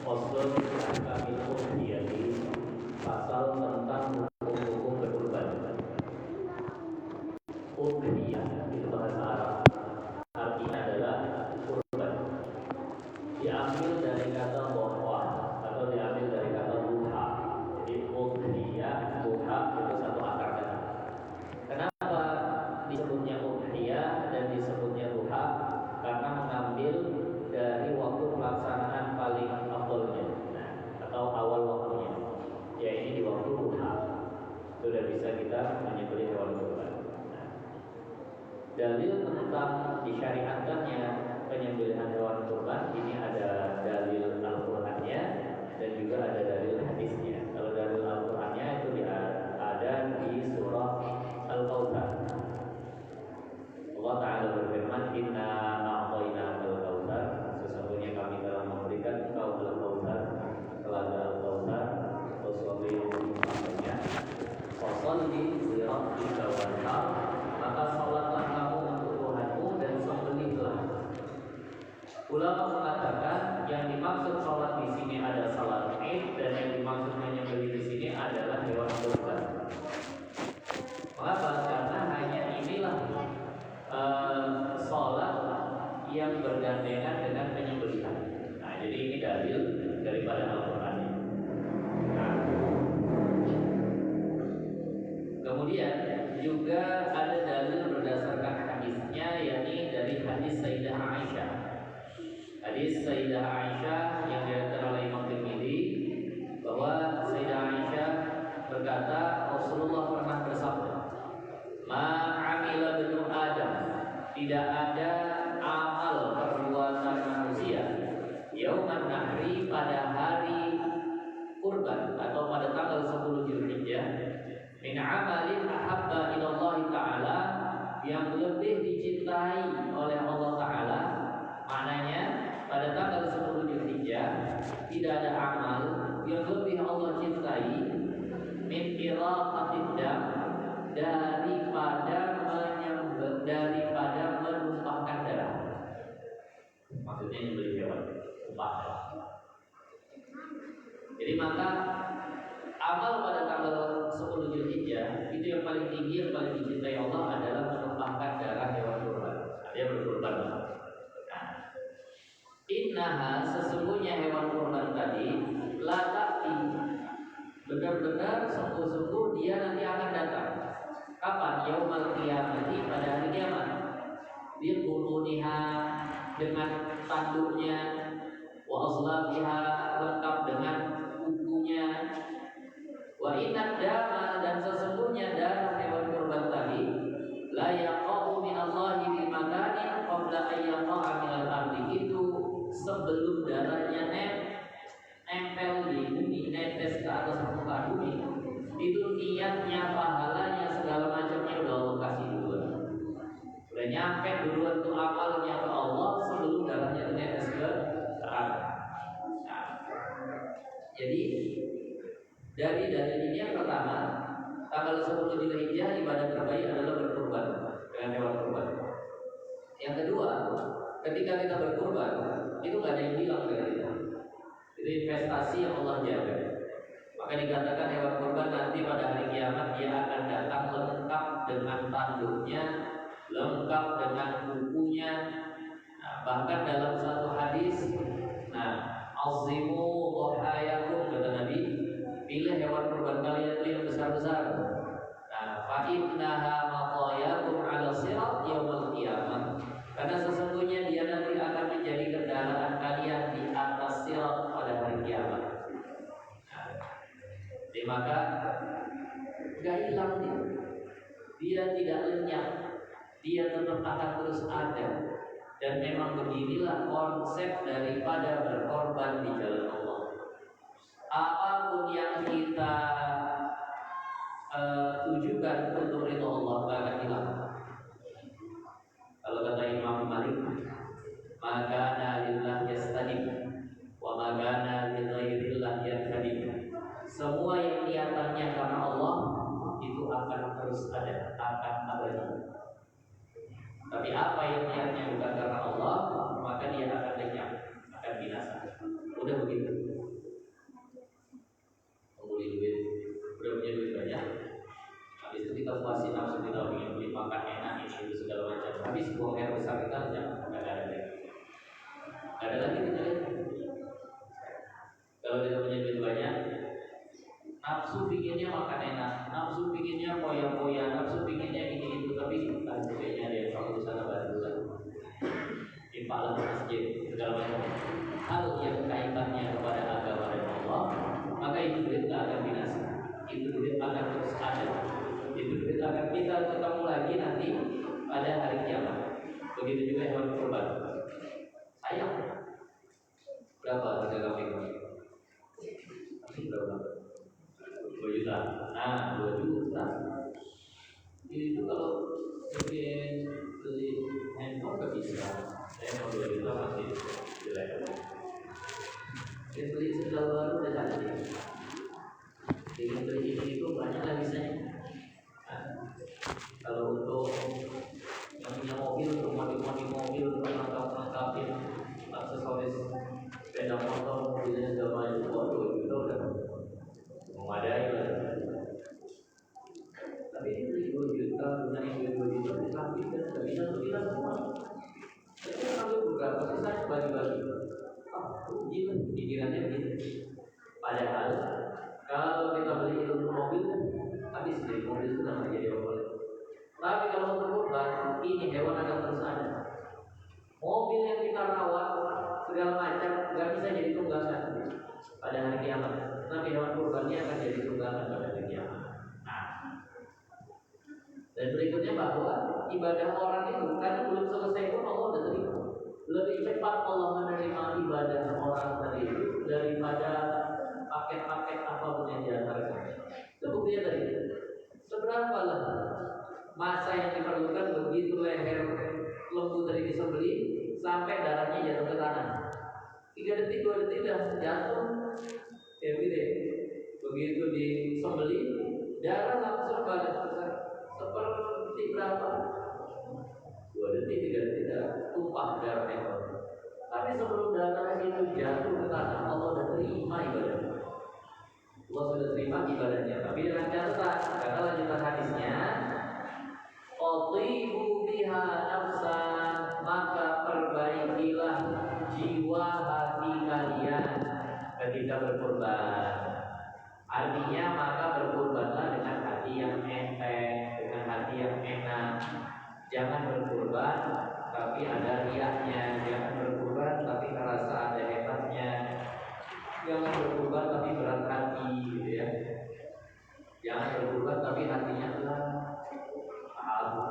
Faslun ahkamil udhiyati, pasal tentang hukum-hukum berkurban. Udhiyah itu bahasa Arab, artinya adalah kurban. Diambil dari kata dhofah atau diambil dari kata duha. Jadi udhiyah, duha itu satu akar kata. Kenapa disebutnya udhiyah dan disebutnya duha? Karena mengambil dari waktu pelaksanaan paling afdolnya, atau awal waktunya, yaitu di waktu duha. Sudah bisa kita menyembelih hewan kurban. Dalil tentang disyariatkannya penyembelihan hewan kurban ini ada dalil Al-Qur'annya dan juga ada dalil hadisnya. Kalau dalil Al-Qur'annya itu ada di surah Al-Kautsar. Allah Ta'ala berfirman, Inna a'tainakal kautsar, sesungguhnya kami telah memberikan engkau Al-Kautsar, telaga Al-Kautsar, washolli lillahi, fasholli li rabbika wanhar, maka salatlah kamu untuk Tuhanmu dan sembelihlah. Ulama mengatakan yang dimaksud salat di sini adalah salat Id dan yang dimaksud menyembelih di sini adalah hewan kurban. Mengapa? Karena hanya inilah salat yang bergandengan dengan penyembelihan. Nah, jadi ini dalil daripada Al-Qur'an. Nah, kemudian juga ada dalil berdasarkan hadisnya, yakni dari hadis Sayyidah Aisyah. Hadis Sayyidah Aisyah yang diriwayatkan oleh Imam Tirmidzi, bahwa Sayyidah Aisyah berkata, Rasulullah pernah bersabda, Ma'amila benu Adam, tidak ada amal perbuatan manusia yauman nahri, pada hari kurban atau pada tanggal 10 Zulhijjah, min amalin ahabba ilallahi ta'ala, yang lebih dicintai oleh Allah Ta'ala. Maknanya pada tanggal 10 Zulhijjah tidak ada amal yang lebih Allah cintai min iraqatid dam, daripada menumpahkan darah. Maksudnya nyembelih hewan, tumpah darah. Jadi maka amal pada tanggal 10 Zulhijjah itu yang paling tinggi, yang paling dicintai Allah adalah menumpahkan darah hewan kurban. Dia berkurban. Nah, innaha, sesungguhnya hewan kurban tadi, la ta'ti, benar-benar sungguh-sungguh dia nanti akan datang. Kapan? Yaumal qiyamati, pada hari kiamat. Biquruniha, dengan tanduknya, wa azlabiha, lengkap dengan kukunya, wa inad dama, dan sesungguhnya darah hewan kurban tadi, la yaqa'u minallahi bi makanin qabla an yaqa'a minal ardi, itu sebelum darahnya nempel di bumi, netes ke atas permukaan bumi, itu niatnya, pahalanya, segala macamnya udah Allah kasih duluan. Udah nyampe duluan tuh amalnya ke Allah sebelum darahnya netes ke tanah. Nah, jadi dari ini yang pertama, tanggal 10 Zulhijjah ibadah terbaik adalah berkurban dengan hewan kurban. Yang kedua, ketika kita berkurban itu nggak ada yang hilang dari kita. Itu investasi yang Allah jaga. Maka dikatakan hewan kurban nanti pada hari kiamat dia akan datang lengkap dengan tanduknya, lengkap dengan kukunya. Nah, bahkan dalam satu hadis, azimu dhahayakum, kata Nabi, pilih hewan kurban kalian itu yang besar-besar. Fa innaha maqayakum 'ala sirat yaumil qiyamah, karena sesungguhnya dia nanti akan menjadi kendaraan kalian di atas sirat pada hari kiamat. Jadi maka gak hilang dia tidak lenyap, dia tetap akan terus ada. Dan memang beginilah konsep daripada berkorban di jalan Allah. Apapun yang kita tujukan untuk ridho Allah gak akan hilang. Kalau kata Imam Malik, maka lillah yastadim wa maka li ghairillah yastadim. Semua yang niatannya karena Allah itu akan terus ada, akan abadi. Tapi apa yang niatnya bukan karena Allah, maka dia akan lenyap, akan binasa. Udah begitu. Kalau kita punya duit banyak, nafsu pinginnya makan enak, nafsu pinginnya poya-poya, nafsu pinginnya ini itu, tapi kayaknya ada yang kalau di sana bantuan, infaklah ke masjid, segala macam hal yang kaitannya kepada agama dan Allah, maka itu duit tak akan binasa, itu duit akan terus ada, itu duit akan kita ketemu lagi nanti pada hari kiamat. Begitu juga hewan kurban. Sayang berapa harga kambing? Berapa? 2 juta. Nah, 2 juta. Itu kalau ingin beli handphone gak bisa. Saya mau 2 juta masih jelek. Ingin beli sendal baru udah cantik. Ingin beli ini itu banyak lah bisanya. Nah, kalau untuk yang punya mobil, untuk modif mobil, untuk melengkapi aksesoris sepeda motor, mobilnya segala macam, waduh itu udah memadai lah. Tapi ini beli 2 juta, dengan yang 2 juta disampingkan, tidak bisa untuk kita semua. Tapi kalau beberapa sih saya bagi-bagi. Rugi lah, pikirannya begitu. Padahal kalau kita beli ilmu mobil, habis beli mobil itu nggak jadi apa-apa. Tapi kalau untuk kurban, ini hewan akan terus ada. Mobil yang kita rawat segala macam nggak bisa jadi tunggangan pada hari kiamat. Tapi hewan kurbannya akan jadi tunggangan pada hari kiamat. Nah, dan berikutnya bahwa ibadah orang itu karena belum selesai pun Allah sudah terima. Lebih cepat Allah menerima ibadah orang tadi itu daripada paket-paket apapun yang diantarkan. Itu buktinya tadi. Seberapa lah masa yang diperlukan begitu leher lembu tadi disembelih sampai darahnya jatuh ke tanah. 3 detik, 2 detik dah jatuh. Ya gitu. Begitu disembelih, darah langsung balik seperti berapa? 2 detik, 3 detik dah tumpah darah itu. Tapi sebelum darah itu jatuh ke tanah, Allah sudah terima ibadahnya. Allah sudah terima ibadahnya. Tapi dengan catatan, kata lanjutan hadisnya, qatibu biha nafsan, maka perbaikilah jiwa hati kalian ketika berkurban. Artinya maka berkurbanlah dengan hati yang enteng, dengan hati yang enak. Jangan berkurban tapi ada riaknya, jangan berkurban tapi merasa ada hebatnya, jangan berkurban tapi berat hati, gitu ya. Jangan berkurban tapi hatinya adalah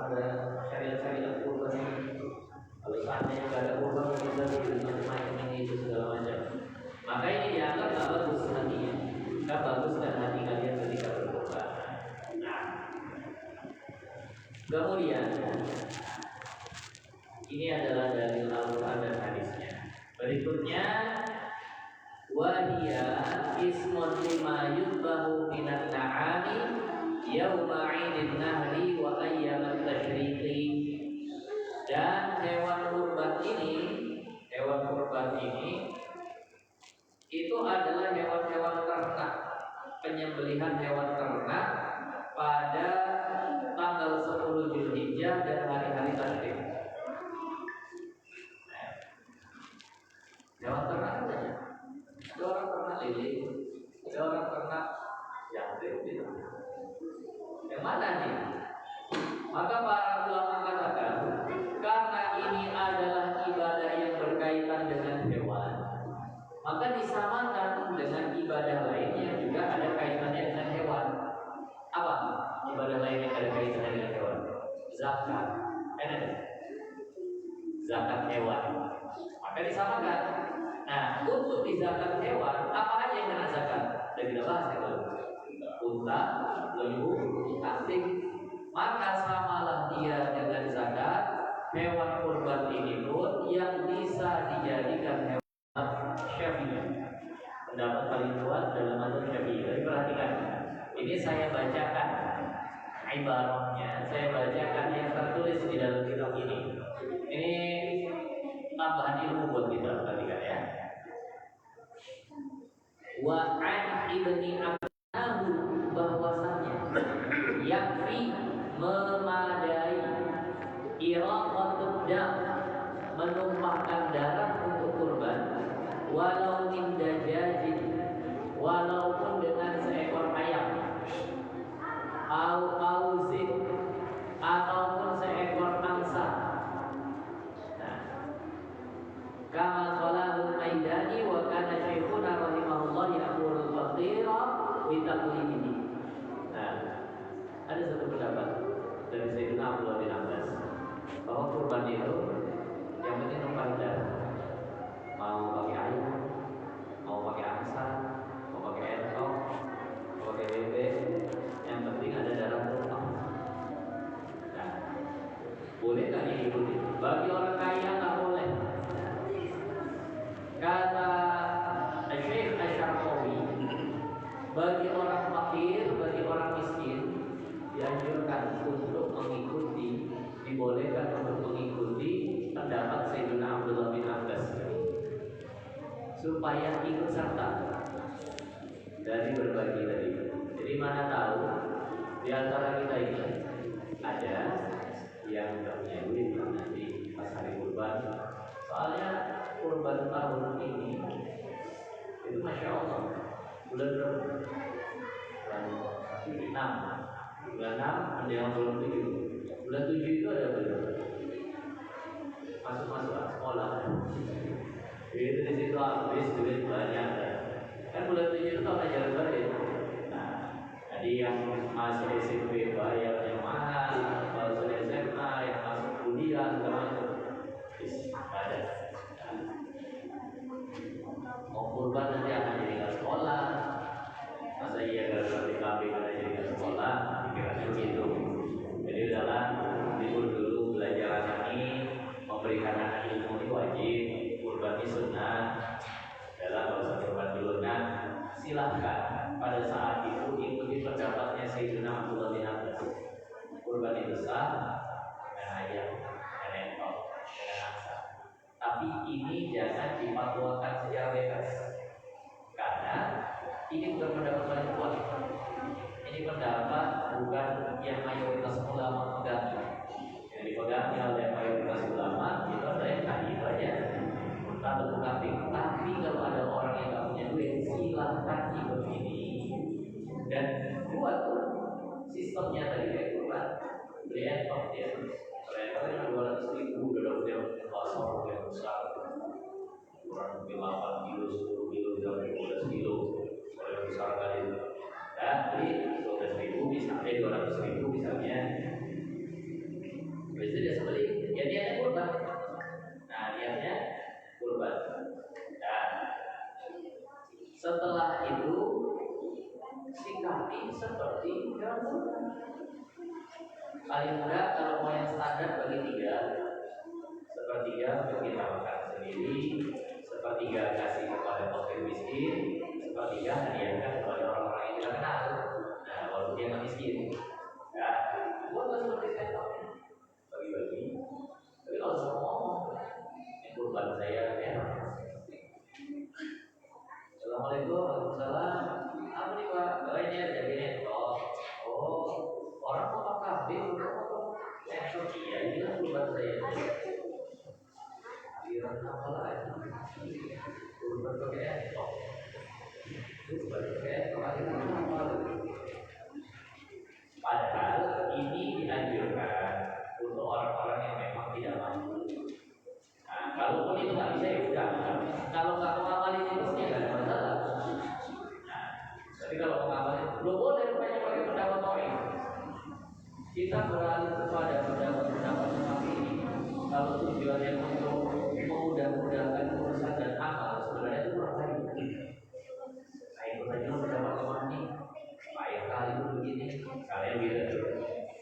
ada syariat-syariat kurban ini. Kalau seandainya nggak ada kurban kita bikin macam-macam ini itu segala macam. Maka ini dianggap nggak bagus hatinya, nggak bagus dan hati kalian ketika berkurban. Nah, kemudian ini adalah dalil Al-Quran dan hadisnya. Berikutnya, wahia ismun lima yudbahu minan na'ami yauma 'idin nahri wa ayyamat tasyriqi. Dan hewan kurban ini itu adalah hewan-hewan ternak, penyembelihan hewan ternak pada tanggal 10 Zulhijjah dan hari-hari tasyrik. Hewan ternak saja. Ada orang ternak lele, ada orang ternak jangkrik gitu. Yang mana nih? Maka para ulama katakan, karena ini adalah ibadah yang berkaitan dengan hewan, maka disamakan dengan ibadah lain yang juga ada kaitannya dengan hewan. Apa ibadah lain yang ada kaitannya dengan hewan? Zakat, zakat hewan. Maka disamakan. Nah, untuk di zakat hewan, apa aja yang kena zakat? Dan kita bahas ya kalau unta, lembu, kambing. Maka samalah dia dengan zakat hewan kurban ini pun yang bisa dijadikan hewan syafi'i. Pendapat paling kuat dalam mazhab Syafi'i. Jadi perhatikan, ini saya bacakan ibaratnya, saya bacakan yang tertulis di dalam kitab ini. Ini tambahan ilmu buat kita, perhatikan ya. Wa an ibni Abdahu, bahwasanya yakfi memadai iraqatud dam, menumpahkan darah untuk kurban, walau min dajajin, Bagi orang fakir, bagi orang miskin dianjurkan untuk mengikuti, dibolehkan untuk mengikuti pendapat Sayyidina Abdullah bin Abbas supaya ikut serta dari berbagi tadi. Jadi mana tahu di antara kita ini ada yang nggak punya duit nanti pas hari kurban. Soalnya kurban tahun ini itu masya Allah bulan berapa? Bulan 6 menjelang bulan 7. Bulan 7 itu ada berapa? Masuk sekolah. Itu di situ habis duit banyak. Kan bulan 7 itu apa jalan balik. Nah, jadi yang masih SMP bayar yang mahal, kalau sudah SMA yang masuk kuliah segala macam. Ada. Mau kurban nanti akan jadi ke sekolah. Masa iya gara-gara di kambing ada jadi ke sekolah, pikirannya begitu. Jadi udahlah libur dulu belajar anak ini, memberikan anak ilmu ini wajib, kurban ini sunnah. Dalam kalau usah kurban dulu, nah silahkan pada saat itu ikuti pendapatnya Sayyidina Abdullah bin Abbas. Kurban itu sah dengan ayam, dengan entok, dengan angsa. Tapi ini jangan dipatwakan secara bebas, karena ini bukan pendapat paling kuat. Ini pendapat bukan yang mayoritas ulama pegang. Yang dipegang oleh mayoritas ulama itu ada yang tadi itu aja. Tapi kalau ada orang yang nggak punya duit, silahkan ikut ini dan buat sistemnya tadi kayak kurban beli entok ya. Kalau yang 200.000 udah dapat yang pasar yang besar, kurang lebih 8 kilo, 10 kilo, 12 kilo, kalau yang besar kali itu. Dan beli 12.000 misalnya 200.000 misalnya. Habis itu dia sembeli, ya niatnya kurban. Nah niatnya kurban. Dan setelah itu sikapi seperti kurban. Paling mudah kalau mau yang standar bagi 3, sepertiga untuk kita makan sendiri, sepertiga kasih kepada fakir miskin, sepertiga hadiahkan kepada orang-orang yang tidak kenal. Nah, walaupun dia nggak miskin, ya, buat seperti saya bagi-bagi. Tapi kalau semua ngomong, yang kurban saya enak. Assalamualaikum, waalaikumsalam. Apa nih Pak? Oh ini ada ini. Oh, orang mau kambing, orang mau iya ini kan kurban saya. Aliran apa lagi? Kurban pakai entok. Kurban pakai entok aliran apa lagi? Padahal ini dianjurkan untuk orang-orang yang memang tidak mampu. Nah, kalaupun itu nggak bisa ya udah. Kalau nggak mengamalin itu ya nggak ada masalah. Nah, tapi kalau mengamalin belum boleh banyak pakai pendapat orang. Kita beralih kepada pendapat seperti ini. Kalau tujuannya untuk memudah-mudahkan urusan dan amal, sebenarnya itu kurang baik. Nah, itu saja pendapat lemah nih. Baik kali itu begini, kalian gitu.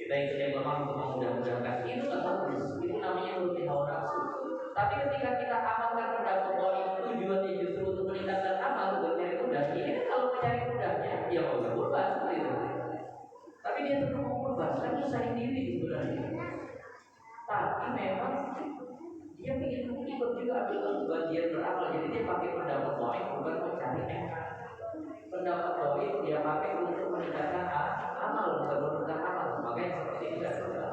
Kita ikut yang lemah untuk memudah-mudahkan itu nggak bagus. Itu namanya menuruti hawa nafsu. Tapi ketika kita amalkan pendapat bahwa itu tujuannya justru untuk meningkatkan amal, mencari mudah. Ini kan kalau mencari mudahnya, ya nggak usah kurban seperti itu. Tapi dia tetap mau kurban, kan nyusahin diri sebenarnya. Tapi memang dia ingin ikut juga ambil bagian beramal. Jadi dia pakai pendapat bahwa bukan mencari enak. Pendapat bahwa dia pakai untuk meningkatkan amal, bukan meningkatkan amal. Makanya seperti itu tidak benar.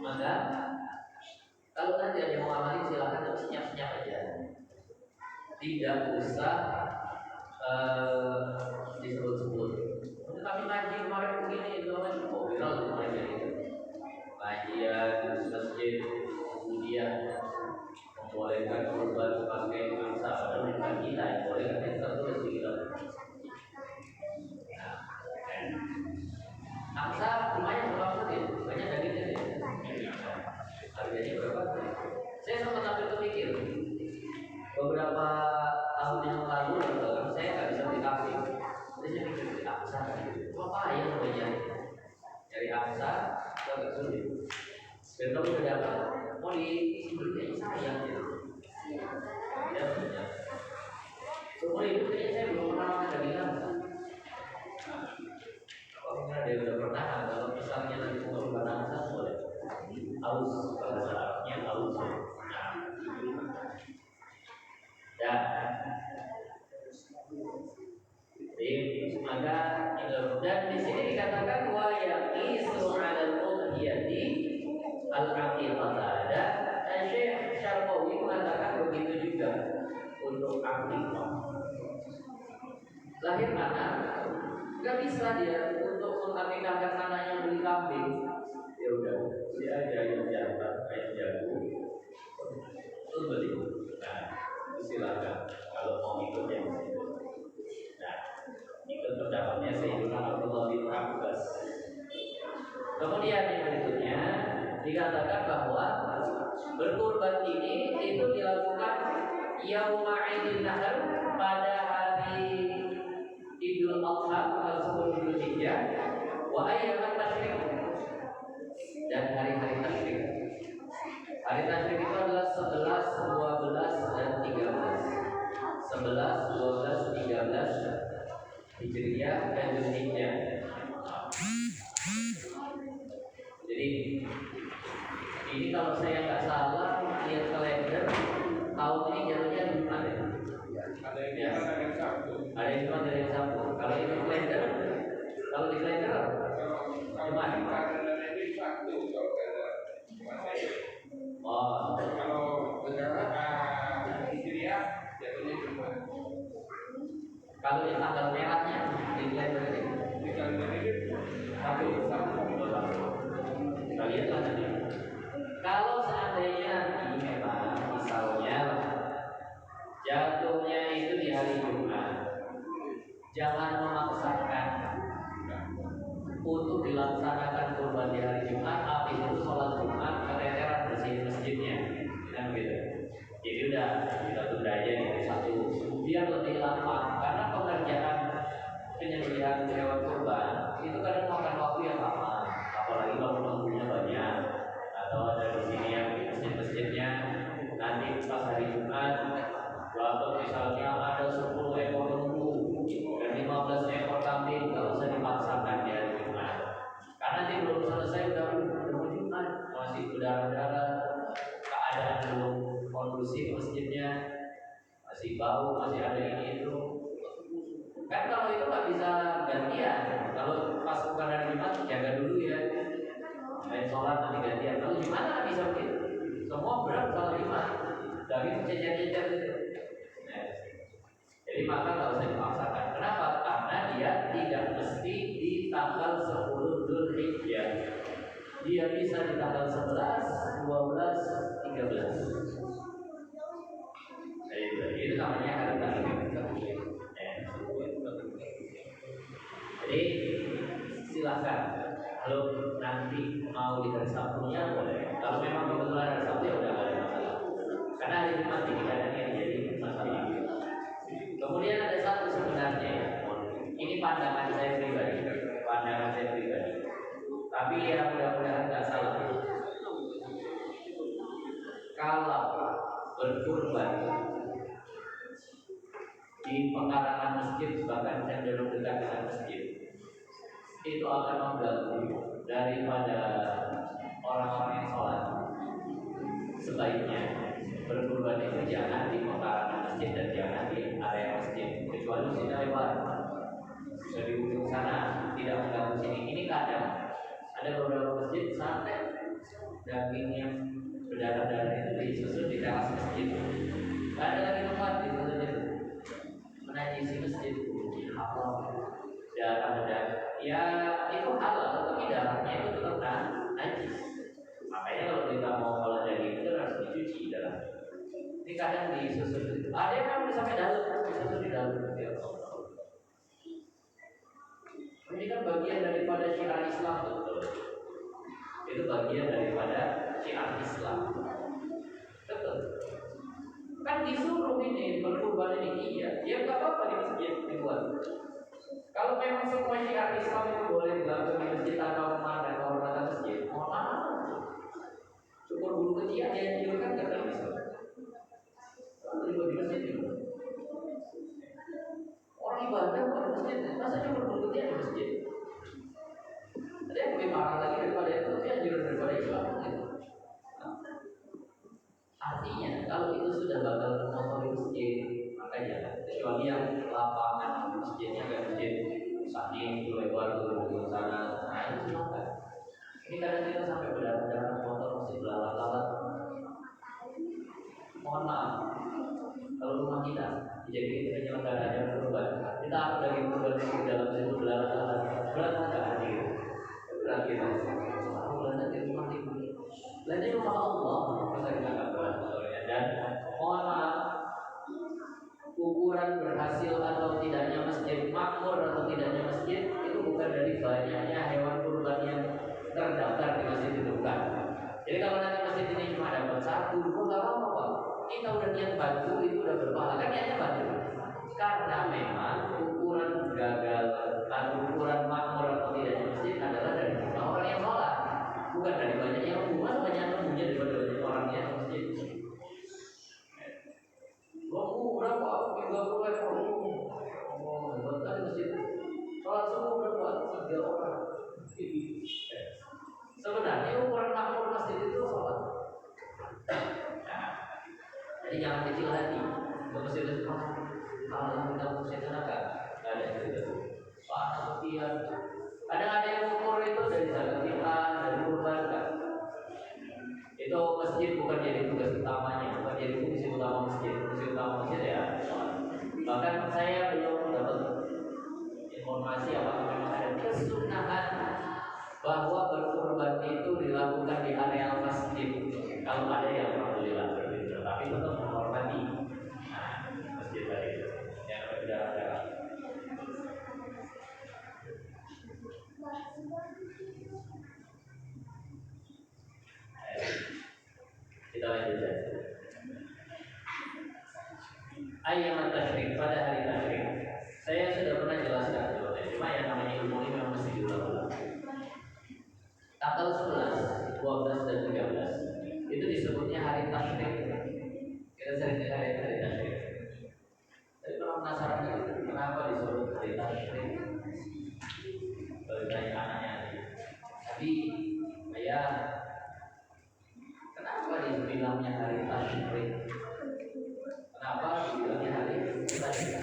Maka kalau nanti ada yang mau amalin silakan, tapi senyap-senyap aja. Tidak usah disebut-sebut. Tapi ngaji kemarin begini itu namanya viral kemarin jadi kajian masjid kemudian membolehkan kurban pakai angsa, padahal bukan kita yang bolehkan, yang tertulis di kitab. Angsa lumayan berapa ya? Banyak dagingnya ya. Harganya berapa? Saya sempat sampai berpikir beberapa tahun yang lalu saya nggak bisa beli kambing. Jadi saya pikir angsa gitu. Apa yang boleh jadi? Dan kalau udah dapat mau diberi sayang gitu. Ya punya. Seumur hidup kayaknya saya belum pernah makan daging langsung. Kalau mungkin ada yang udah pernah, kalau misalnya nanti mau coba langsung boleh. Aus, bahasa Arabnya aus. Nah, ya. Maka dan di sini dikatakan wa yaqisu 'alal udhiyati al-aqiqah. Ada Syekh Syarqawi mengatakan begitu juga untuk aqiqah. Lahir anak, nggak bisa dia untuk mengakikahkan anaknya beli kambing. Ya udah, dia aja yang jantan, ayam jago. Itu beli. Nah, silakan kalau mau ikut yang situ. Nah, itu pendapatnya Sayyidina Abdullah bin Abbas. Kemudian yang berikutnya dikatakan bahwa berkurban ini itu dilakukan yauma Idul Nahr pada hari Idul Adha tanggal 10 Dzulhijjah wa ayyamat tasyrik dan hari-hari tasyrik. Hari tasyrik itu adalah 11, 12 dan 13. 11, 12, 13 Hijriah dan Dzulhijjah. Jadi ini kalau saya nggak salah lihat kalender tahun ini jatuhnya di mana? Ada yang Sabtu. Ada yang cuma dari Sabtu. Kalau itu kalender, kalau di kalender gimana? Kalender ini Sabtu kalau kalender. Oh, kalau Hijriah jatuhnya Jumat. Kalau di tanggal merahnya di kalender ini Sabtu. Kita lihatlah nanti. Kalau seandainya nanti memang misalnya jatuhnya itu di hari Jumat, jangan memaksakan untuk dilaksanakan kurban di hari Jumat, habis itu sholat Jumat keteteran bersihin masjidnya, kan gitu. Jadi udah kita tunda aja nih satu, biar lebih lama karena pengerjaan penyembelihan hewan kurban itu kadang makan waktu yang lama, apalagi kalau penghulunya banyak atau ada di sini yang di masjid-masjidnya nanti pas hari Jumat atau misalnya ada 10 ekor lembu dan 15 ekor kambing, nggak usah dipaksakan di hari Jumat karena nanti belum selesai udah Jumat masih berdarah-darah, keadaan belum kondusif masjidnya, masih bau, masih ada ini itu. Kan kalau itu nggak bisa gantian. Kalau pas bukan hari Jumat jaga dulu ya. Main sholat nanti gantian. Kalau gimana nggak bisa begitu? Semua berat kalau Jumat. Dari cecer-cecer itu. Nah, jadi maka nggak usah dipaksakan. Kenapa? Karena dia tidak mesti di tanggal 10 Dzulhijjah. Dia bisa di tanggal 11, 12, 13. Nah, itu namanya hari tasyrik. Jadi silakan kalau nanti mau di hari Sabtunya boleh. Kalau memang kebetulan hari Sabtu ya udah nggak ada masalah. Karena hari Jumat ini kadang yang jadi masalah. Kemudian ada satu sebenarnya, ini pandangan saya pribadi, Tapi ya mudah-mudahan nggak salah. Kalau berkurban di pekarangan masjid, bahkan cenderung dekat dengan masjid, itu akan mengganggu daripada orang-orang yang sholat. Sebaiknya berkurban itu jangan di pekarangan masjid dan jangan di area masjid, kecuali sini lewat bisa di ujung sana, tidak mengganggu sini. Ini kadang ada beberapa masjid sampai daging yang berdarah-darah itu disusun di teras masjid. Gak ada lagi tempat di situ itu menajisi masjid, haram darah. Ya itu halal, tapi darahnya itu tetap najis. Makanya kalau kita mau olah daging itu harus dicuci dalam. Ini kadang disusun. Ada yang memang sampai dalam, disusun di dalam. Ini kan bagian daripada syiar Islam, betul. Itu bagian daripada syiar Islam, betul. Kan disuruh ini berkurban ini, iya, ya nggak apa-apa di masjid dibuat. Kalau memang semua syiar Islam itu boleh dilakukan di masjid tanpa memandang kehormatan masjid, mohon maaf. berkegiatan dia anjurkan nggak dalam Islam? Juga di masjid itu. Orang ibadah bukan di masjid, masa cuma berkegiatan di masjid? Ada yang lebih parah lagi daripada itu, dia anjuran daripada Islam gitu. Artinya kalau itu sudah bakal mengotori masjid, maka jangan. Kecuali yang lapangan masjidnya kayak masjid Sani itu lebar ke sana, nah itu silakan. Ini kadang kita sampai berdarah-darah kotor masjid belalat-lalat. Mohon maaf, kalau rumah kita dijadikan penyelenggara acara kurban, kita aku lagi kurban di dalam situ belalat-lalat, berat nggak hadir? Berat kita. Berat di rumah itu. Lain di rumah Allah, masa kita nggak berat motornya. Dan mohon maaf, ukuran berhasil atau tidaknya masjid, makmur atau tidaknya masjid itu bukan dari banyaknya hewan kurban yang terdaftar di masjid itu, bukan. Jadi kalau nanti masjid ini cuma dapat satu, nggak apa-apa. Kita udah niat bantu, itu udah berpahala, kan niatnya bantu. Karena memang ukuran gagal atau ukuran makmur atau tidaknya masjid adalah dari orang yang sholat, bukan dari banyaknya rumah, banyak lembunya daripada banyak orangnya di masjid. Lembu berapa? 30 ekor. Oh, hebat kan di masjid. Sholat subuh berapa? 3 orang. Sebenarnya ukuran makmur masjid itu sholat. Jadi jangan kecil hati. Untuk masjid itu kalau kita masjid tenaga, nggak ada yang itu. Pak sekian. Kadang ada yang ukur itu dari zakat fitrah, dari kurban kan. Itu masjid bukan jadi tugas utamanya, bukan jadi fungsi utama masjid. Fungsi utama masjid ya. Bahkan saya belum dapat informasi apakah memang ada kesunahan bahwa berkurban itu dilakukan di area masjid. Kalau ada yang alhamdulillah berbeda, tapi tetap menghormati masjid tadi yang berbeda. Kita lanjut saja. Ayat tasyrik, pada hari tasyrik. Saya sudah pernah jelaskan sebelumnya, cuma yang namanya ilmu ini memang mesti diulang-ulang. Tanggal 11, 12 dan 13 itu disebutnya hari tasyrik. Kita sering dengar hari tasyrik. Tapi pernah penasaran nggak? Kenapa disebut hari tasyrik? Kalau ditanya anaknya, tapi saya kenapa dibilangnya hari tasyrik? Kenapa dibilangnya hari tasyrik?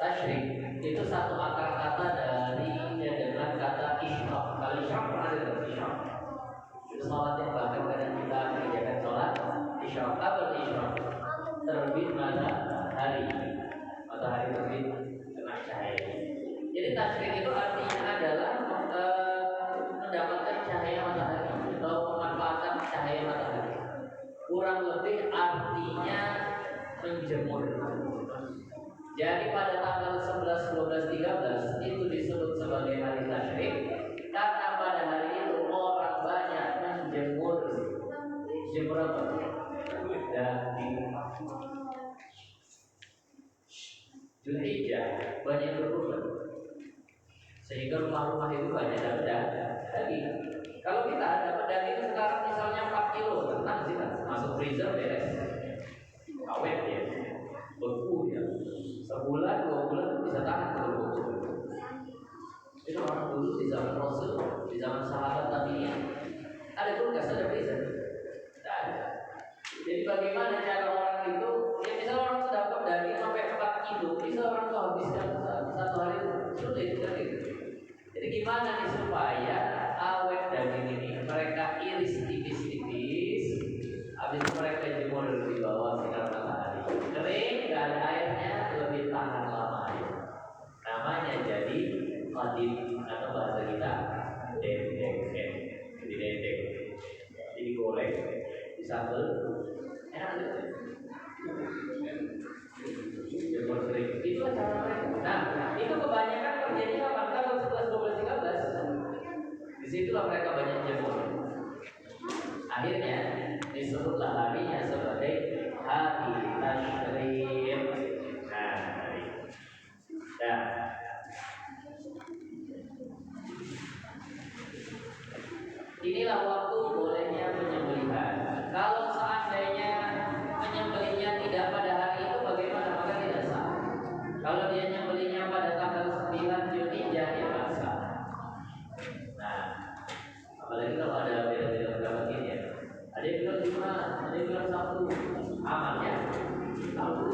Tasyrik itu satu akar kata dengan kata isyraq. Kalau isyraq pernah dengar isyraq? Itu sholat yang bahkan kadang kita kerjakan sholat isyraq. Apa isyraq? Terbit matahari terbit kena cahaya. Jadi tasyrik itu artinya adalah mendapatkan cahaya matahari atau memanfaatkan cahaya matahari. Kurang lebih artinya menjemur. Jadi pada tanggal 11, 12, 13 itu disebut sebagai hari tasyrik karena pada hari itu orang banyak menjemur. Jemur apa? Daging. Zulhijjah banyak berkurban, sehingga rumah-rumah itu banyak dapat daging. Kalau kita dapat daging sekarang misalnya 4 kilo, tenang sih kan, masuk freezer beres, awet ya, beku ya, sebulan 2 bulan bisa tahan kalau beku. Itu orang dulu di zaman Rasul, di zaman sahabat tabi'in, ada kulkas, ada freezer, tidak ada. Jadi bagaimana cara orang itu? Ya misal orang dapat daging sampai 4 kilo, bisa orang tuh habiskan satu hari sulit kan itu. Jadi gimana nih supaya awet daging ini mereka iris tipis-tipis, habis itu mereka jemur di bawah sinar matahari, kering, nggak ada airnya, lebih tahan lama air. Namanya jadi qadim atau bahasa kita dendeng. Jadi dendeng, jadi digoreng, disambel, enak aja. Jemur kering, itulah cara mereka. Nah, itu kebanyakan kerjanya apa? Tanggal 11, 12, 13. Disitulah mereka banyak jemur. Akhirnya disebutlah harinya sebagai hari tasyrik. Nah, inilah inilah waktu bolehnya penyembelihan. Kalau seandainya menyembelihnya tidak pada hari itu bagaimana? Maka tidak sah. Kalau dia nyembelihnya pada tanggal 9 Zulhijjah ya nggak sah. Nah, apalagi kalau ada beda-beda pendapat ini ya. Ada yang bilang Jumat, ada yang bilang Sabtu. Amannya Sabtu.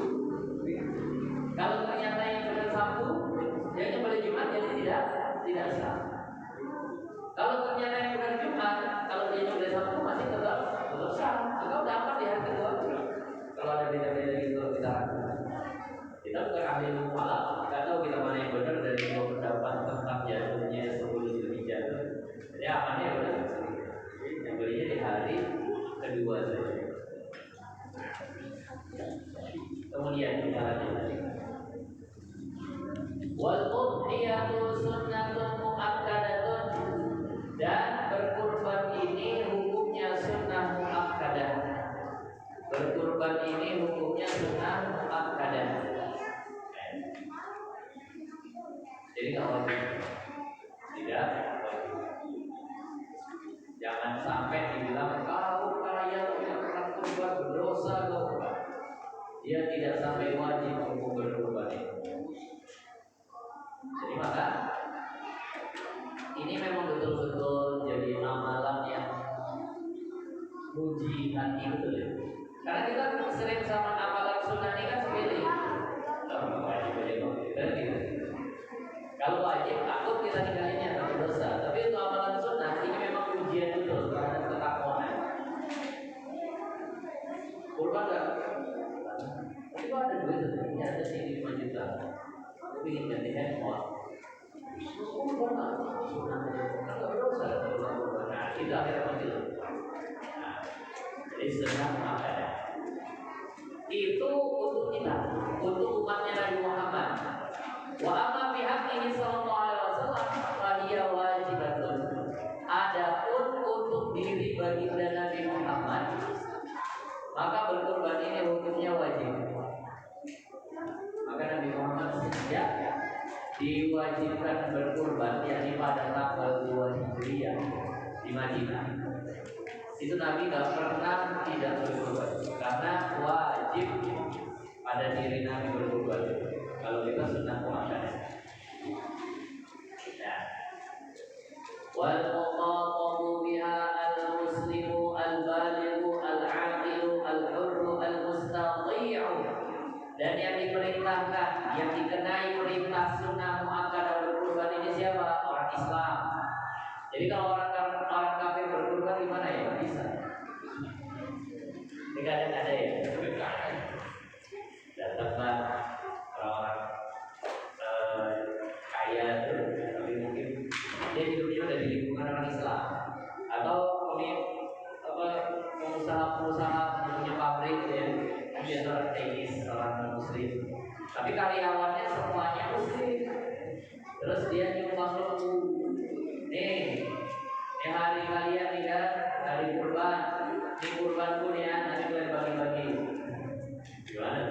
Kalau ternyata yang benar Sabtu, yang nyembelih Jumat jadi tidak sah. Kalau ternyata yang benar Jumat, kalau dia nyembelih Sabtu masih tetap sah. Maka udah aman di hari kedua. Kalau ada beda-beda gitu kita bukan ahli malam, nggak tahu kita mana yang benar dari dua pendapat tentang jatuhnya 10 Zulhijjah. Jadi amannya udah nyembelihnya di hari kedua saja. Kemudian kita lanjut lagi. Wal udhiyatu sunnatun muakkadatun, dan berkurban ini hukumnya sunnah muakkadah. Berkurban ini hukumnya sunnah muakkadah. Jadi nggak wajib, tidak wajib. Jangan sampai dibilang kau kaya yang pernah kurban berdosa kau. Dia tidak sampai wajib untuk berkurban itu. Jadi maka ini memang betul-betul jadi amalan yang muji hati betul ya. Karena kita sering sama amalan sunnah ini kan sepele. Kalau wajib takut kita tinggalinnya kalau dosa. Tapi untuk amalan sunnah ini memang ujian betul terhadap ketakwaan. Kurban enggak? Tapi kok ada duit sebenarnya ada sini 5 juta. Tapi ingin ganti handphone. Kurban enggak? Sunnah enggak berdosa kalau kurban. Nah, itu akhirnya mati. Nah, jadi sunnah makanya itu untuk kita, untuk umatnya Nabi Muhammad. Wa amma bi haqqihi sallallahu alaihi wasallam fa hiya wajibatun. Adapun untuk diri baginda Nabi Muhammad, maka berkurban ini hukumnya wajib. Maka Nabi Muhammad sejak diwajibkan berkurban yakni pada tanggal 2 Hijriah di Madinah. Itu Nabi gak pernah tidak berkurban karena wajib pada diri Nabi berkurban. Kalau kita sunnah muakkadah. Nah, wal muqatabu biha al-muslimu al-balighu al-aqilu al-hurru al-mustati'u. Dan yang diperintahkan, yang dikenai perintah sunnah muakkadah berkurban ini siapa? Orang Islam. Jadi kalau orang kafir berkurban gimana ya? Bisa. Ini kadang ada ya. Datanglah orang-orang kaya tuh, tapi mungkin dia hidupnya udah di lingkungan orang Islam. Atau pengusaha-pengusaha punya pabrik ya, dia orang teknis, orang Muslim. Tapi karyawannya semuanya Muslim. Terus dia nyumbang lembu. Nih hari kalian nih kan, hari kurban. Ini kurbanku nih ya, nanti kalian bagi-bagi. Gimana?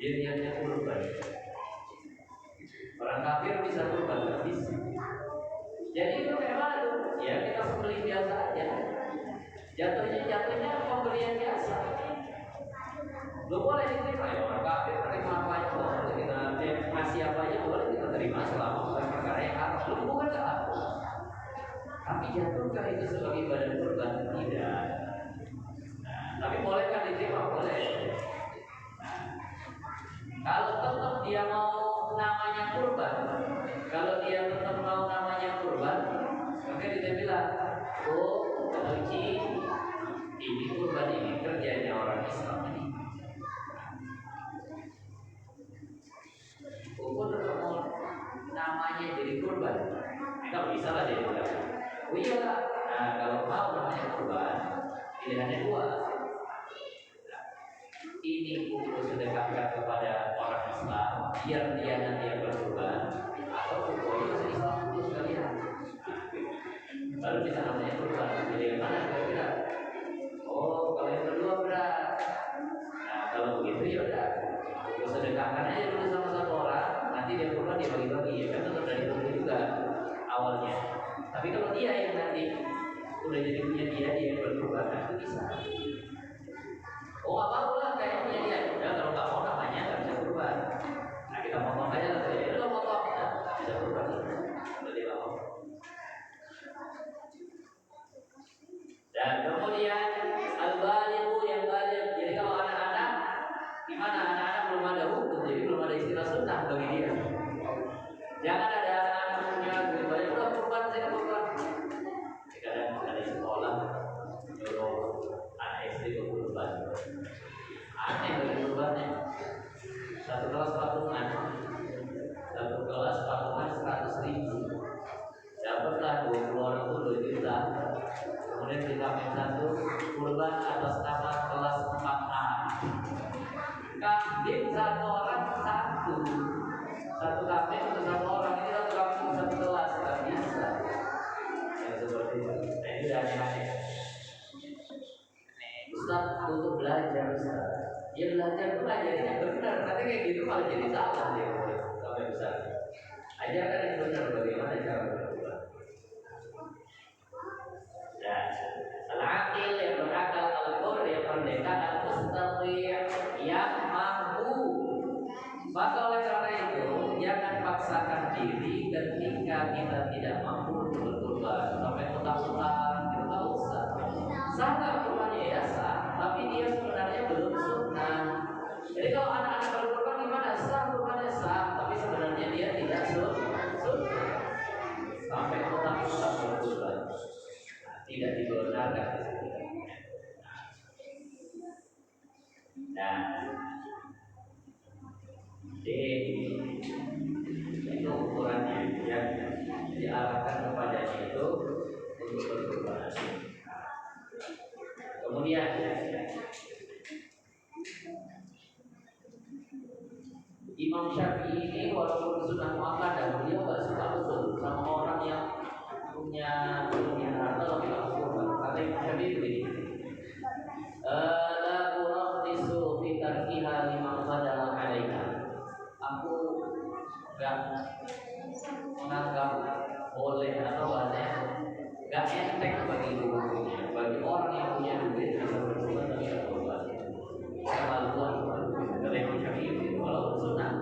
Dia niatnya kurban. Orang kafir bisa kurban, nggak bisa. Jadi itu memang tuh, ya kita sembelih biasa aja. Jatuhnya pembelian biasa. Lu boleh diterima ya orang kafir terima apa aja boleh kita masih apa aja boleh kita terima selama bukan perkara yang haram. Lu bukan nggak apa. Tapi jatuhkah itu sebagai badan kurban? Tidak. Nah, tapi bolehkah diterima? Boleh. Kalau tetap dia mau namanya kurban, kalau dia tetap mau namanya kurban, maka dia bilang, oh, Uci, ini kurban ini kerjanya orang Islam ini. Ukur tetap mau namanya jadi kurban, kalau bisa lah dia bilang, oh iya lah. Nah, kalau mau namanya kurban, pilihannya dua. Ini untuk sedekahkan kepada orang Islam biar dia nanti yang berkurban, atau pokoknya se-Islam itu sekalian. Baru bisa namanya kurban. Jadi yang mana kira-kira? Oh, kalau yang kedua berat. Nah, kalau begitu ya udah, untuk sedekahkan aja dulu sama satu orang, nanti dia kurban dia bagi-bagi ya kan tetap dari dulu juga awalnya. Tapi kalau dia yang nanti udah jadi punya dia yang berkurban, itu bisa. Oh nggak mau lah kayak punya dia, udah kalau nggak mau namanya nggak bisa berubah. Nah kita potong aja lah, ya udah potong, ya nggak bisa berubah, udah dia mau. Dan kemudian al-balighu yang baligh. Jadi kalau anak-anak gimana? Anak-anak belum ada hukum, jadi belum ada istilah sunnah bagi dia. Jangan ada anak-anak punya duit banyak, udah kurban saya kurban. Kadang ada sekolah nyuruh anak SD kurban. Aneh bagi kurbannya. Satu kelas patungan 100.000. Dapatlah 20 orang itu 2 juta. Kemudian kita satu kurban atas nama kelas 4A. Kambing satu orang satu kambing untuk satu orang, ini satu kambing satu kelas, nggak bisa. Yang seperti itu. Nah ini udah aneh-aneh. Ustaz untuk belajar Ustaz. Ya belajar itu ajarin yang benar. Nanti kayak gitu malah jadi salah dia sampai besar. Ajarkan yang benar bagaimana cara berbuat. Dan al-aqil yang berakal, al-qur yang merdeka, al-mustaqi yang mampu. Maka oleh karena itu jangan paksakan diri ketika kita tidak mampu berkorban sampai utang-utang itu nggak usah. Sah kurbannya ya sah, tapi dia sebenarnya belum sunnah. Jadi kalau anak-anak berkorban gimana? Sah kurbannya sah, tapi sebenarnya dia tidak sunnah. Sampai utang-utang berkorban tidak dibenarkan. Nah, itu ukurannya yang diarahkan kepadanya itu untuk berkorban. Kemudian Imam Syafi'i ini walaupun sudah muakkadah, beliau nggak suka betul sama orang yang punya harta tapi nggak berkorban. Kata Imam Syafi'i begini, la uraqtisu fi tarkiha liman qadara 'alaika. Aku nggak menganggap boleh atau bahasanya nggak enteng bagi orang yang punya duit bisa berkorban tapi nggak berkorban. Kemaluan dari Imam Syafi'i walaupun sunnah.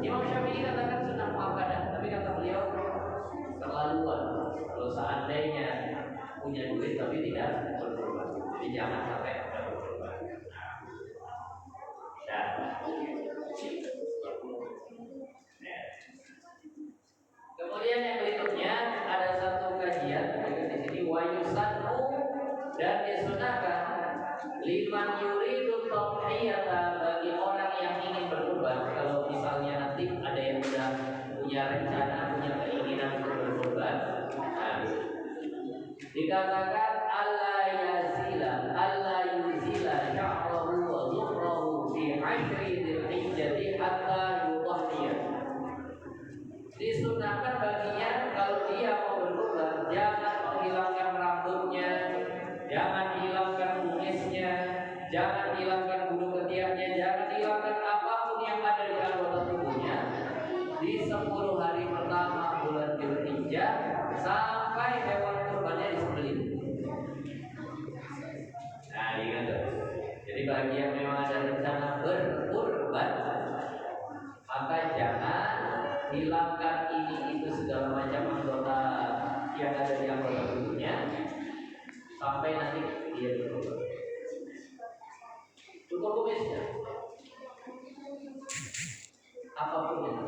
Imam Syafi'i katakan sunnah muakkadah, tapi kata beliau terlaluan kalau seandainya punya duit tapi tidak berkorban. Jadi jangan sampai tidak berkorban. Nah, kemudian yang berikutnya ada satu kajian di sini wayusanu dan disunahkan liman yuridu tadhiyata bagi orang yang ingin berkorban. Kalau misalnya nanti ada yang sudah punya rencana, punya keinginan untuk berkorban, nah, dikatakan alla yuzila sya'rahu wa zuhrahu fi 'ashri dzulhijjah hatta yudhhiya. Disunahkan baginya kalau dia mau berkorban jangan menghilangkan rambutnya, jangan hilangkan kumisnya, jangan hilangkan bulu ketiaknya, jangan hilangkan apapun yang ada di anggota tubuhnya di 10 hari pertama bulan Dzulhijjah sampai hewan kurbannya disembelih. Nah, ingat. Jadi bagi yang memang ada rencana berkurban, maka jangan hilangkan ini itu segala macam anggota yang ada di anggota tubuhnya sampai nanti dia berkorban. Cukup kumisnya, apapun itu.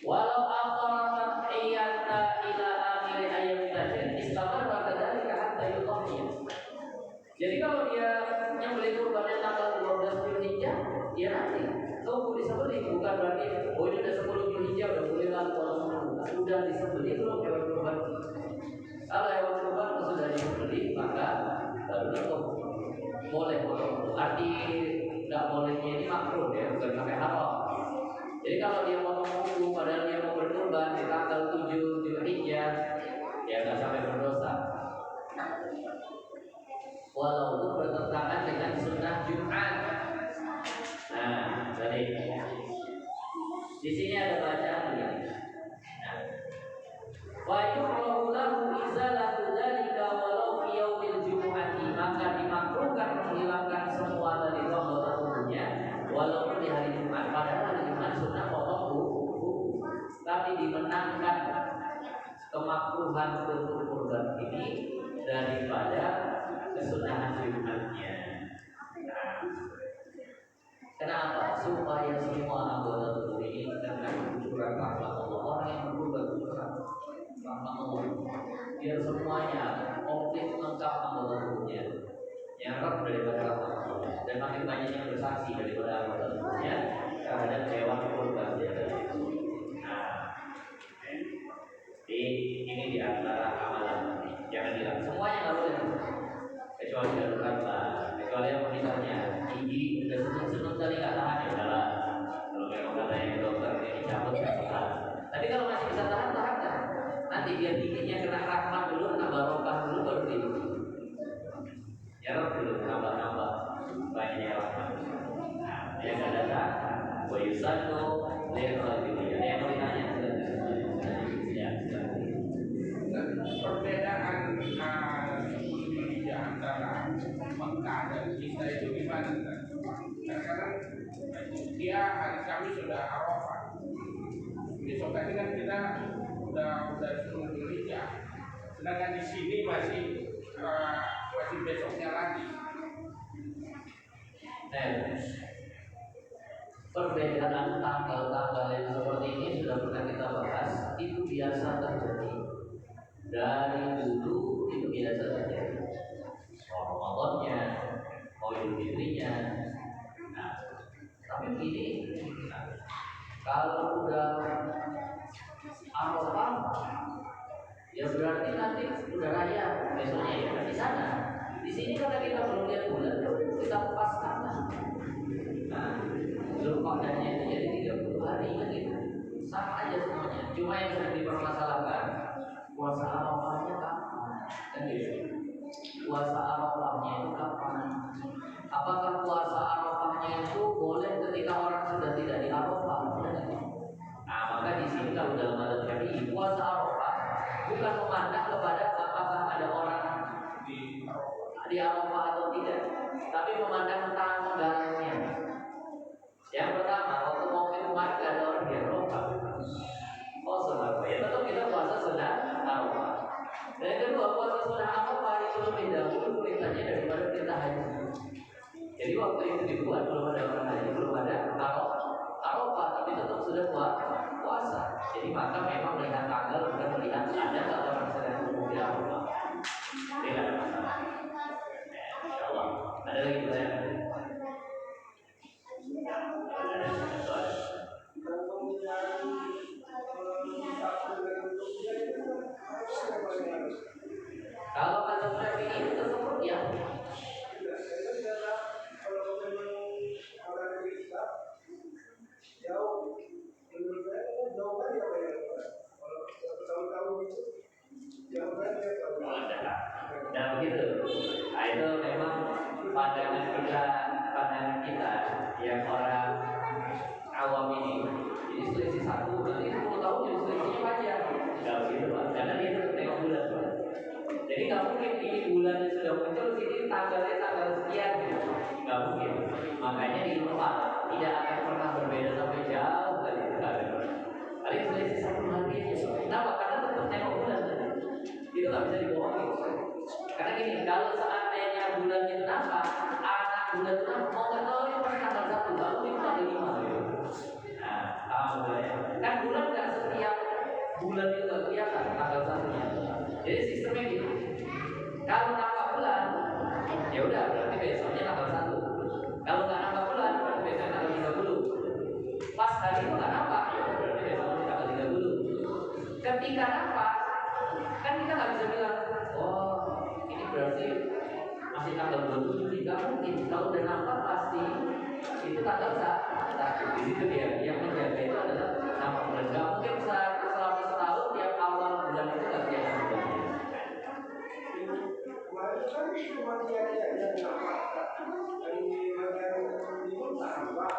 Walau aqarat iyata ila akhir ayam tajin istamarra kadzalika hatta yudhhiya. Jadi kalau dia nyembelih kurbannya tanggal 12 Dzulhijjah, dia nanti tunggu disembelih, bukan berarti oh ini udah 10 Dzulhijjah udah boleh lah sudah disembelih belum hewan kurban. Kalau hewan kurban sudah disembelih maka baru dipotong. Boleh potong. Arti nggak bolehnya ini makruh ya, bukan sampai haram. Jadi kalau dia potong kuku padahal dia mau berkurban di tanggal 7 Dzulhijjah, dia nggak sampai berdosa. Walaupun bertentangan dengan sunnah Jumat. Nah, jadi di sini ada bacaan begini. Nah, melakukan bentuk kurban ini daripada kesunahan Jumatnya. Nah, kenapa? Supaya semua anggota tubuh ini kena kucuran rahmat Allah. Orang yang berkurban kucuran rahmat Allah, biar semuanya komplit lengkap anggota tubuhnya, nyerap daripada rahmat Allah, dan makin banyak yang bersaksi daripada anggota tubuhnya terhadap hewan kurban dia. Nah, jadi ini di antara amalan. Jangan bilang semuanya nggak boleh, kecuali darurat lah. Kecuali yang misalnya gigi udah seneng kali nggak tahan ya udahlah. Kalau memang katanya dokter ini dicabut nggak tahan. Tapi kalau masih bisa tahan kan. Nanti biar giginya kena rahmat dulu, kena barokah dulu baru di nyerap dulu, nambah banyaknya rahmat. Nah, yang nggak datang, boyusan tuh lihat kalau gitu. Ada yang mau ditanya? Ya. Perbedaan Zulhijjah antara Mekah dan kita itu gimana? Sekarang dia hari Kamis sudah Arafah. Besok tadi kan kita udah Zulhijjah. Sedangkan di sini masih besoknya lagi. Perbedaan tanggal-tanggal yang seperti ini sudah pernah kita bahas. Itu biasa terjadi dari dulu, itu biasa terjadi. Ramadannya, mau Idul Fitrinya. Nah, tapi begini, kalau udah Arafah, ya berarti nanti udah raya besoknya ya di sana. Di sini karena kita belum lihat bulan, kita paskan. Nah, Zulqa'dahnya itu jadi 30 hari kan gitu. Sama aja semuanya. Cuma yang sedang dipermasalahkan puasa Arafahnya kapan? Kan gitu. Puasa Arafahnya itu kapan? Apakah puasa Arafahnya itu boleh ketika orang sudah tidak di Arafah? Nah, maka di sini kalau dalam mazhab Syafi'i puasa Arafah bukan memandang kepada apakah ada orang di Arafah atau tidak, tapi memandang tanggalnya. Yang pertama, waktu mau kemarin gak ada orang di Arafah. Oh, saudara, ya tetap kita puasa sunnah Arafah. Dan yang kedua, puasa sunnah Arafah itu lebih dahulu perintahnya daripada perintah haji. Jadi waktu itu dibuat belum ada orang haji, belum ada Arafah, tapi tetap sudah puasa. Jadi maka memang melihat tanggal bukan melihat ada nggak orang sedang di Arafah. Tidak ada masalah. Insyaallah. Ada lagi pertanyaan? Kalau kata Syafi'i itu tersebut ya. Nah begitu. Nah itu memang pandangan kita yang orang awam ini. Jadi selisih 1 berarti 10 tahun jadi selisihnya panjang. Enggak begitu Pak. Karena dia tetap tengok bulan Pak. Jadi nggak mungkin ini bulannya sudah muncul, sini tanggalnya tanggal sekian gitu. Nggak mungkin. Makanya di tempat tidak akan pernah berbeda sampai jauh dari itu. Paling selisih 1 hari aja. Kenapa? Karena tetap tengok bulan tadi. Itu nggak bisa dibohongin. Karena gini, kalau seandainya bulan itu nampak, anak bulan itu mau nggak tahu itu pas tanggal 1, lalu itu tanggal 5 gitu. Nah, kan bulan nggak setiap bulan itu nggak kelihatan tanggal 1-nya. Jadi sistemnya gitu. Kalau nampak bulan, ya udah berarti besoknya tanggal 1. Kalau nggak nampak bulan, berarti besoknya tanggal 30. Pas hari itu nggak nampak, ya berarti besoknya tanggal 30. Ketika nampak, kan kita nggak bisa bilang, oh ini berarti masih tanggal 27. Nggak mungkin. Kalau udah nampak pasti itu tanggal 1. Di situ dia yang menjaga itu adalah nampak bulan. Nggak mungkin selama setahun tiap awal bulan itu nggak kelihatan bulannya. Kemarin kan cuma dia yang nampak. Dari bagian timur nampak,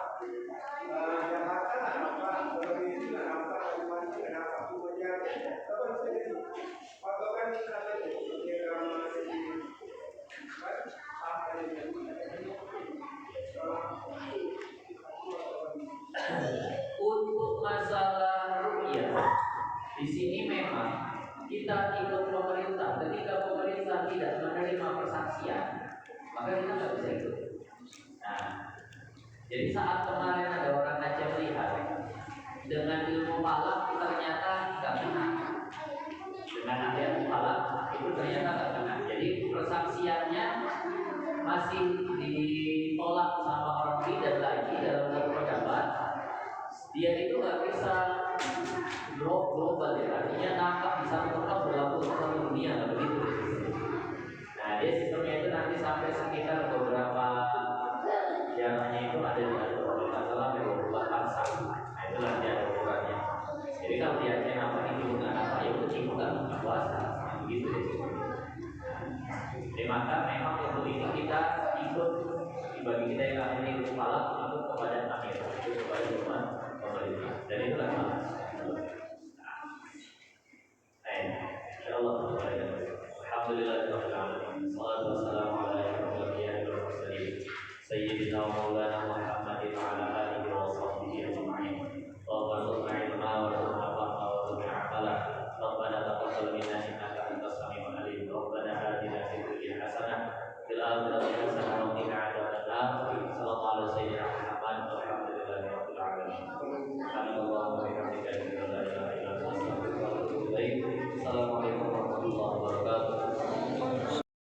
Jakarta nampak, Sulawesi nampak, Kalimantan nampak, semuanya. Apa bisa jadi? Patokan kalau dia masih apa ini? maka kita nggak bisa ikut. Nah, jadi saat kemarin ada orang Aceh melihat dengan ilmu falak ternyata nggak kena, dengan ilmu falak itu ternyata nggak kena. Jadi persaksiannya masih ditolak sama orang tidak lagi dalam satu pendapat. Dia itu nggak bisa global ya, artinya nampak di satu tempat berlaku seluruh dunia, nggak begitu. Nah, dia sistemnya itu nanti sampai sekitar beberapa jaraknya itu ada di atas masalah 24 sak. Nah, itu nanti ada ukurannya. Jadi kalau dia nampak di gunungan apa ya kucing nggak puasa, begitu ya. Jadi maka memang untuk itu kita ikut, bagi kita yang akan ikut kepala ikut kepada amir, ikut kepada umat pemerintah. Dan itu adalah insyaallah alhamdulillahirabbil alamin. Wassalatu wassalamu ala asyrofil anbiya'i wal mursalin sayyidina wa maulana Muhammadin wa ala alihi wa sahbihi ajma'in. Allahumma salli ala wa sallim wa ta'ala. Rabbana taqabbal minna innaka antas samiul alim. Rabbana atina fid dunya hasanah wa fil akhirati hasanah